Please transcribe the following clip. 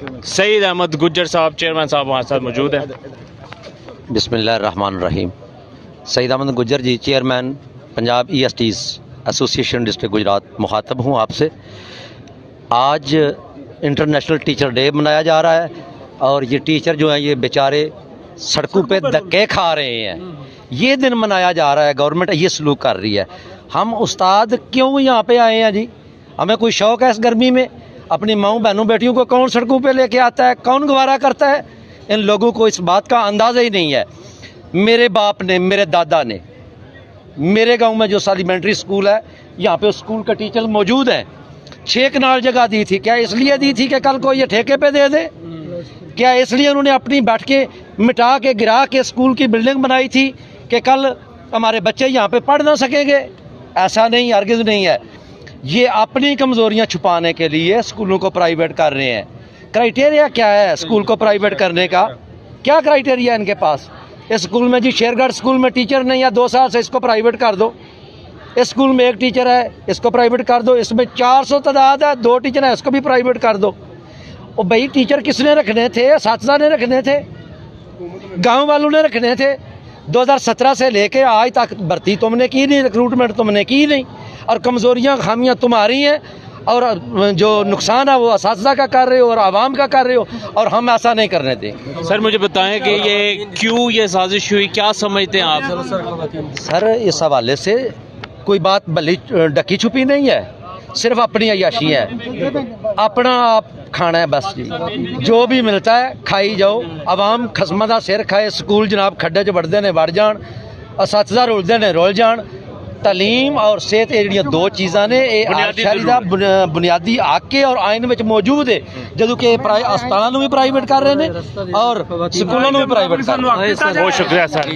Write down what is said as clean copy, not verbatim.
سعید احمد گجر صاحب چیئرمین صاحب ہمارے ساتھ موجود ہیں. بسم اللہ الرحمن الرحیم. Saeed Ahmed Gujjar ji, chairman Punjab E S Ts association district Gujrat, مخاطب ہوں آپ سے. آج انٹرنیشنل ٹیچر ڈے منایا جا رہا ہے اور یہ ٹیچر جو ہیں یہ بیچارے سڑکوں پہ دھکے کھا رہے ہیں. یہ دن منایا جا رہا ہے، گورنمنٹ یہ سلوک کر رہی ہے. ہم استاد کیوں یہاں پہ آئے ہیں جی؟ ہمیں کوئی شوق ہے اس گرمی میں؟ اپنی ماؤں بہنوں بیٹیوں کو کون سڑکوں پہ لے کے آتا ہے؟ کون گوارا کرتا ہے؟ ان لوگوں کو اس بات کا اندازہ ہی نہیں ہے. میرے باپ نے، میرے دادا نے، میرے گاؤں میں جو سیلیمنٹری اسکول ہے یہاں پہ اسکول کا ٹیچر موجود ہے. 6 کنال جگہ دی تھی. کیا اس لیے دی تھی کہ کل کو یہ ٹھیکے پہ دے دے؟ کیا اس لیے انہوں نے اپنی بیٹھ کے مٹا کے گرا کے اسکول کی بلڈنگ بنائی تھی کہ کل ہمارے بچے یہاں پہ پڑھ نہ سکیں گے؟ ایسا نہیں، ہرگز نہیں ہے. یہ اپنی کمزوریاں چھپانے کے لیے اسکولوں کو پرائیویٹ کر رہے ہیں. کرائٹیریا کیا ہے اسکول کو پرائیویٹ کرنے کا؟ کیا کرائٹیریا ہے ان کے پاس؟ اس اسکول میں جی شیر گڑھ اسکول میں ٹیچر نہیں ہے 2 سال سے، اس کو پرائیویٹ کر دو. اس اسکول میں 1 ٹیچر ہے، اس کو پرائیویٹ کر دو. اس میں 400 تعداد ہے، 2 ٹیچر ہیں، اس کو بھی پرائیویٹ کر دو. اور بھائی ٹیچر کس نے رکھنے تھے؟ اساتذہ نے رکھنے تھے، گاؤں والوں نے رکھنے تھے. 2017 سے لے کے آج تک بھرتی تم نے کی نہیں، ریکروٹمنٹ تم نے کی نہیں، اور کمزوریاں خامیاں تمہاری ہیں، اور جو نقصان ہے وہ اساتذہ کا کر رہے ہو اور عوام کا کر رہے ہو، اور ہم ایسا نہیں کرنے دیں. سر مجھے بتائیں کہ یہ کیوں یہ سازش ہوئی، کیا سمجھتے ہیں آپ؟ سر اس حوالے سے کوئی بات بلی ڈکی چھپی نہیں ہے، صرف اپنی عیاشی ہے. اپنا آپ کھانا ہے بس جی، جو بھی ملتا ہے کھائی جاؤ. عوام خسمہ دا سر کھائے. سکول جناب کھڈے چ وڑتے نے وڑ جان، اساتذہ رولتے نے رول جان. تعلیم اور صحت یہ جڑیاں 2 چیزاں نے، یہ شہری دا بنیادی حق ہے اور آئین میں موجود ہے. جدوں کہ اسپتالوں بھی پرائیویٹ کر رہے ہیں اور سکولوں بھی پرائیویٹ کر رہے ہیں. بہت شکریہ سر.